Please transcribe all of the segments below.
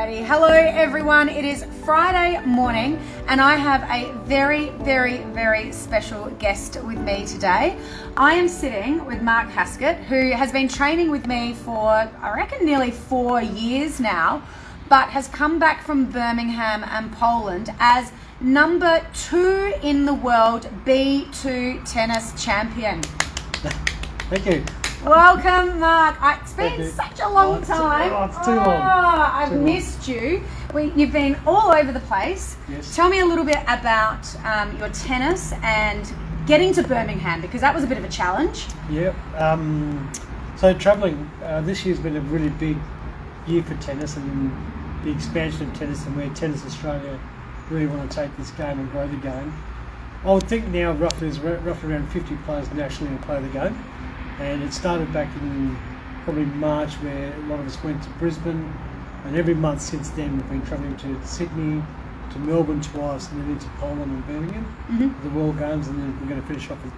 Alrighty, hello everyone. It is Friday morning and I have a very, very, very special guest with me today. I am sitting with Mark Haskett, who has been training with me for, I reckon, nearly 4 years now, but has come back from Birmingham and Poland as number 2 in the world B2 tennis champion. Thank you. Welcome, Mark. It's been such a long time. It's too long. I've missed you. You've been all over the place. Yes. Tell me a little bit about your tennis and getting to Birmingham, because that was a bit of a challenge. Yep. So travelling, this year's been a really big year for tennis and the expansion of tennis and where Tennis Australia really want to take this game and grow the game. I would think now there's roughly around 50 players nationally who play the game. And it started back in probably March, where a lot of us went to Brisbane, and every month since then we've been travelling to Sydney, to Melbourne twice, and then into Poland and Birmingham, the World Games, and then we're going to finish off with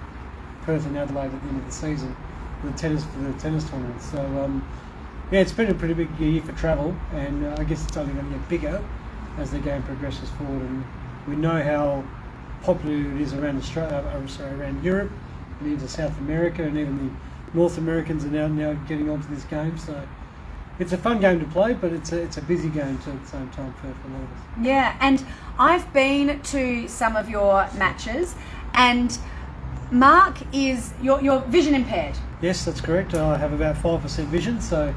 Perth and Adelaide at the end of the season for the tennis tournament. So yeah, it's been a pretty big year for travel, and I guess it's only going to get bigger as the game progresses forward. And we know how popular it is around around Europe, and into South America, and even the North Americans are now getting onto this game. So it's a fun game to play, but it's a busy game too at the same time for a lot of us. Yeah, and I've been to some of your matches, and Mark is you're vision impaired. Yes, that's correct. I have about 5% vision, so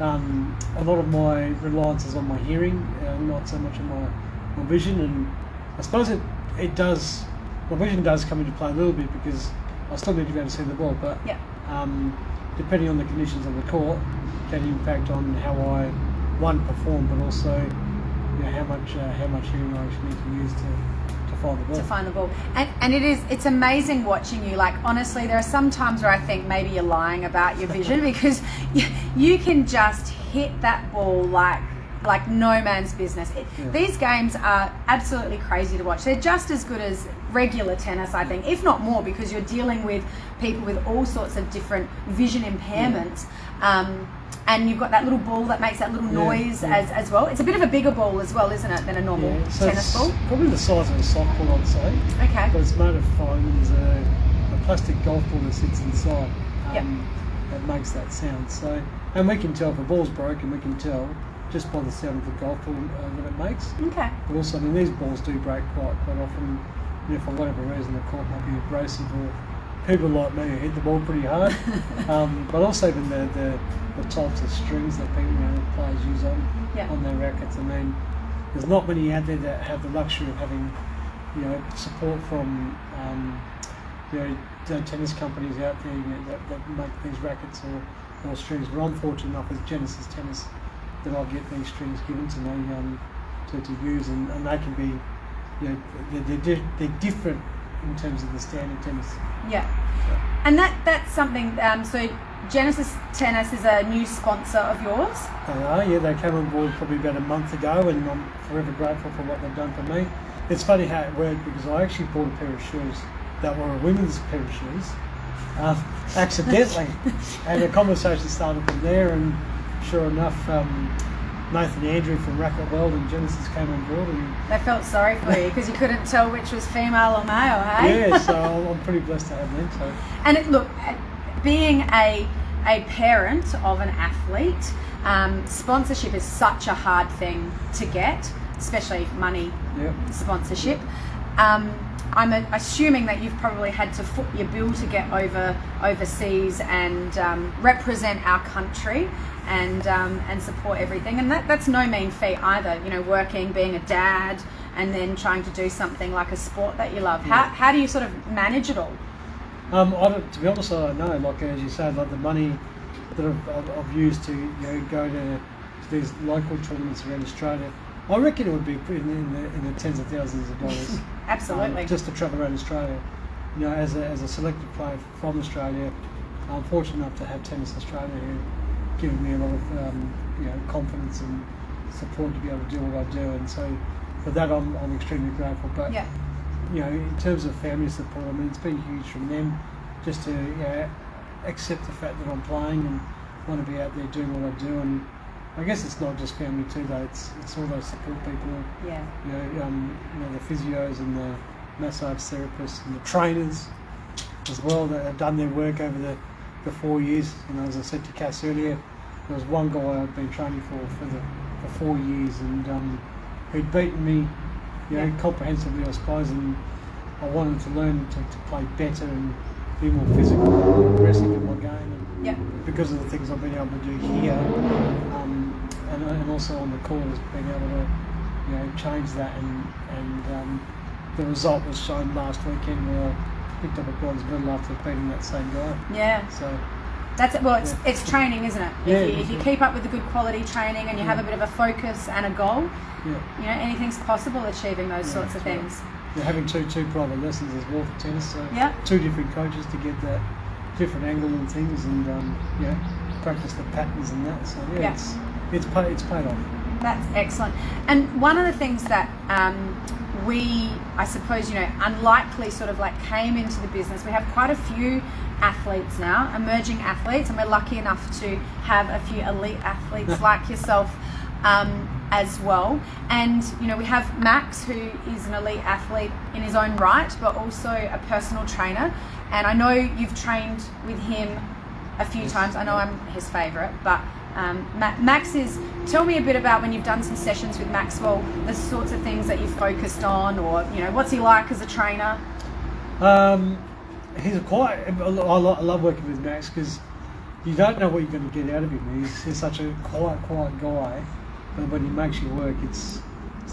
a lot of my reliance is on my hearing, not so much on my vision. And I suppose my vision does come into play a little bit because I still need to be able to see the ball, but depending on the conditions of the court, can impact on how I perform, but also how much hearing I actually need to use to find the ball. To find the ball, and it's amazing watching you. Like, honestly, there are some times where I think maybe you're lying about your vision because you can just hit that ball like no man's business. These games are absolutely crazy to watch. They're just as good as regular tennis, I think, if not more, because you're dealing with people with all sorts of different vision impairments. And you've got that little ball that makes that little noise as well. It's a bit of a bigger ball as well, isn't it, than a normal tennis ball? Probably the size of a softball, I'd say. Okay. But it's made of foam, and there's a plastic golf ball that sits inside that makes that sound. So, and we can tell if the ball's broken, we can tell just by the sound of the golf ball that it makes. Okay. But also, I mean, these balls do break quite often. For whatever reason, the court might be abrasive, or people like me who hit the ball pretty hard. But also even the types of strings that players use on their rackets. I mean, there's not many out there that have the luxury of having support from tennis companies out there that make these rackets or strings. But I'm fortunate enough with Genesis Tennis that I get these strings given to me to use, and they can be they're different in terms of the standard tennis. And that's something. So Genesis Tennis is a new sponsor of yours. They are, they came on board probably about a month ago, and I'm forever grateful for what they've done for me. It's funny how it worked, because I actually bought a pair of shoes that were a women's pair of shoes accidentally, and the conversation started from there. And sure enough, Nathan Andrew from Racket World and Genesis came on board, and they felt sorry for you because you couldn't tell which was female or male, hey? Yeah, so I'm pretty blessed to have them. So. And look, being a parent of an athlete, sponsorship is such a hard thing to get, especially money sponsorship. I'm assuming that you've probably had to foot your bill to get overseas and represent our country and support everything, and that's no mean feat either. Working, being a dad, and then trying to do something like a sport that you love. How do you sort of manage it all? To be honest, I don't know. Like, as you said, like the money that I've used to go to these local tournaments around Australia, I reckon it would be in the tens of thousands of dollars. Absolutely. Just to travel around Australia. As a selected player from Australia, I'm fortunate enough to have Tennis Australia who given me a lot of confidence and support to be able to do what I do, and so for that I'm extremely grateful. But in terms of family support, I mean, it's been huge from them just to accept the fact that I'm playing and want to be out there doing what I do, and I guess it's not just family too, though. It's all those support people. Yeah. The physios and the massage therapists and the trainers as well that have done their work over the 4 years. As I said to Cass earlier, there was one guy I'd been training for 4 years, and who'd beaten me, comprehensively, I suppose, and I wanted to learn to play better and be more physical, more aggressive in my game. And because of the things I've been able to do here, and also on the court, has been able to change that, and the result was shown last weekend where I picked up a bronze medal after beating that same guy. Yeah. So that's it. Well, it's training, isn't it? If you keep up with the good quality training and you have a bit of a focus and a goal, anything's possible achieving those sorts of things. Right. You're having two private lessons as well for tennis, so 2 different coaches to get that different angle and things, and practice the patterns and that. So it's paid off. That's excellent. And one of the things that we, I suppose, unlikely sort of like came into the business, we have quite a few athletes now, emerging athletes, and we're lucky enough to have a few elite athletes like yourself as well. And we have Max, who is an elite athlete in his own right, but also a personal trainer. And I know you've trained with him a few times. I know I'm his favourite, but Max is. Tell me a bit about when you've done some sessions with Maxwell, the sorts of things that you've focused on, or what's he like as a trainer? He's I love working with Max because you don't know what you're going to get out of him. He's such a quiet guy, but when he makes you work, it's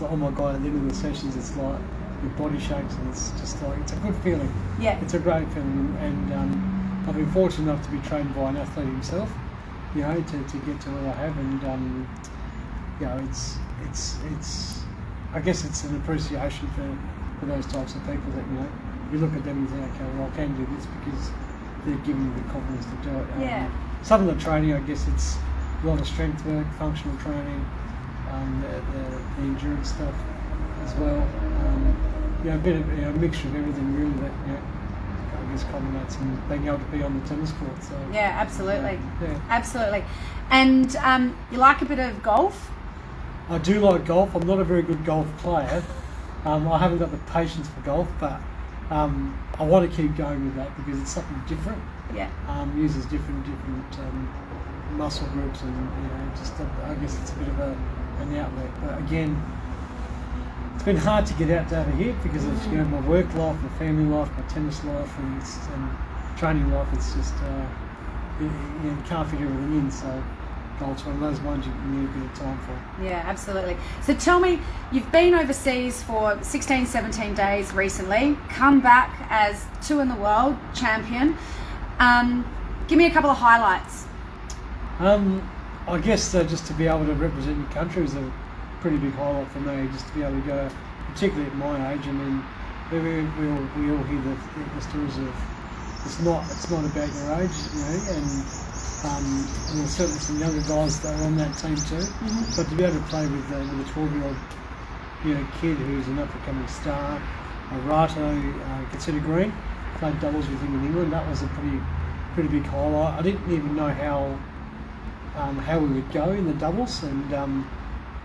like, oh my God! At the end of the sessions, it's like your body shakes, and it's just like it's a good feeling. Yeah, it's a great feeling, and I've been fortunate enough to be trained by an athlete himself. To get to where I have, and it's I guess it's an appreciation for those types of people that you look at them and think, okay, well I can do this because they're giving me the confidence to do it. Some of the training, I guess it's a lot of strength work, functional training, the endurance stuff as well. A bit of a mixture of everything really that I guess culminates in being able to be on the tennis court. So absolutely. Absolutely. And you like a bit of golf? I do like golf. I'm not a very good golf player. I haven't got the patience for golf, but I want to keep going with that because it's something different. Uses different muscle groups, and I guess it's a bit of an outlet. But again, it's been hard to get out over here because of my work life, my family life, my tennis life, and training life. It's just you can't fit everything in. So golf's one of those ones you need a bit of time for. Yeah, absolutely. So tell me, you've been overseas for 16, 17 days recently, come back as 2 in the world champion. Give me a couple of highlights. I guess just to be able to represent your country is a pretty big highlight for me, just to be able to go, particularly at my age. I mean, we all hear the stories of it's not about your age, and there's certainly some younger guys that are on that team too. But to be able to play with a 12-year-old kid who's an up-and-coming star, Rato, consider Green, played doubles with him in England. That was a pretty big highlight. I didn't even know how we would go in the doubles, and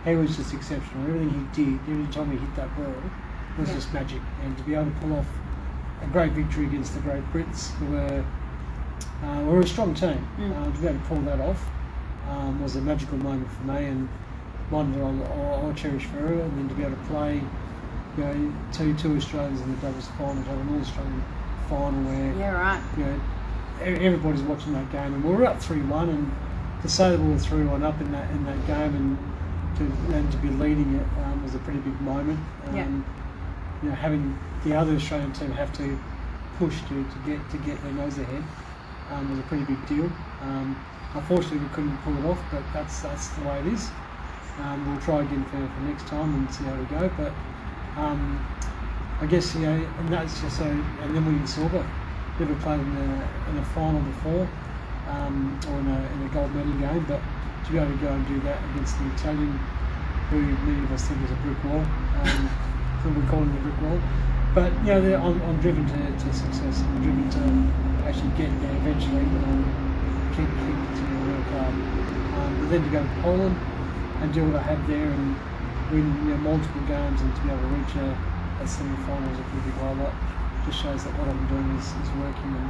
he was just exceptional. Everything he did, every time he hit that ball, was just magic. And to be able to pull off a great victory against the Great Brits, who were a strong team, to be able to pull that off was a magical moment for me, and one that I'll cherish forever. And then to be able to play, two Australians in the doubles final, to have an All-Australian final where everybody's watching that game, and we were up 3-1, and to say that we were 3-1 up in that game, and to be leading it was a pretty big moment. Having the other Australian team have to push to get their nose ahead was a pretty big deal. Unfortunately, we couldn't pull it off, but that's the way it is. We'll try again for next time and see how we go. But I guess and that's just so. And then we in silver. Never played in a final before, or in a gold medal game, but to be able to go and do that against the Italian, who many of us think is a brick wall, so we call him the brick wall. But I'm driven to success. I'm driven to actually get there eventually. Keep continuing to work hard. but then to go to Poland and do what I have there and win multiple games and to be able to reach a semi-finals would be well. That just shows that what I'm doing is working and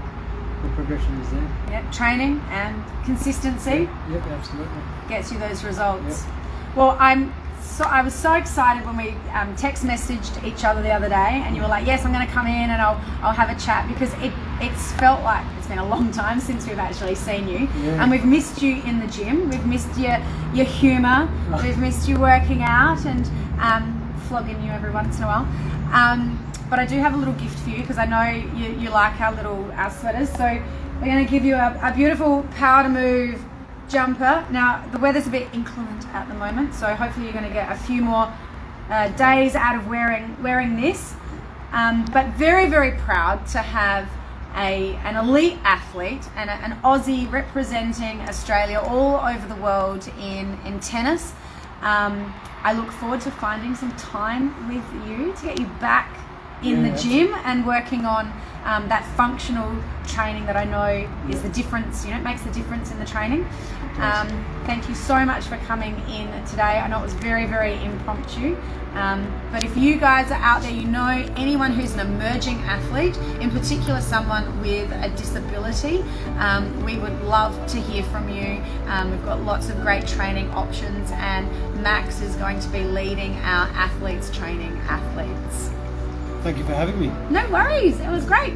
the progression is there. Yep, training and consistency. Yep, absolutely. Gets you those results. Yep. Well, I was so excited when we text messaged each other the other day, and you were like, "Yes, I'm going to come in and I'll have a chat," because it's felt like it's been a long time since we've actually seen you, and we've missed you in the gym. We've missed your humour. We've missed you working out and flogging you every once in a while. But I do have a little gift for you because I know you like our little sweaters. So we're going to give you a beautiful Power to Move jumper. Now the weather's a bit inclement at the moment, so hopefully you're going to get a few more days out of wearing this. But very, very proud to have an elite athlete and an Aussie representing Australia all over the world in tennis. I look forward to finding some time with you to get you back in the gym and working on that functional training that I know is the difference, it makes the difference in the training. Thank you so much for coming in today. I know it was very, very impromptu, but if you guys are out there, anyone who's an emerging athlete, in particular someone with a disability, we would love to hear from you. We've got lots of great training options, and Max is going to be leading our athletes training athletes. Thank you for having me. No worries, it was great.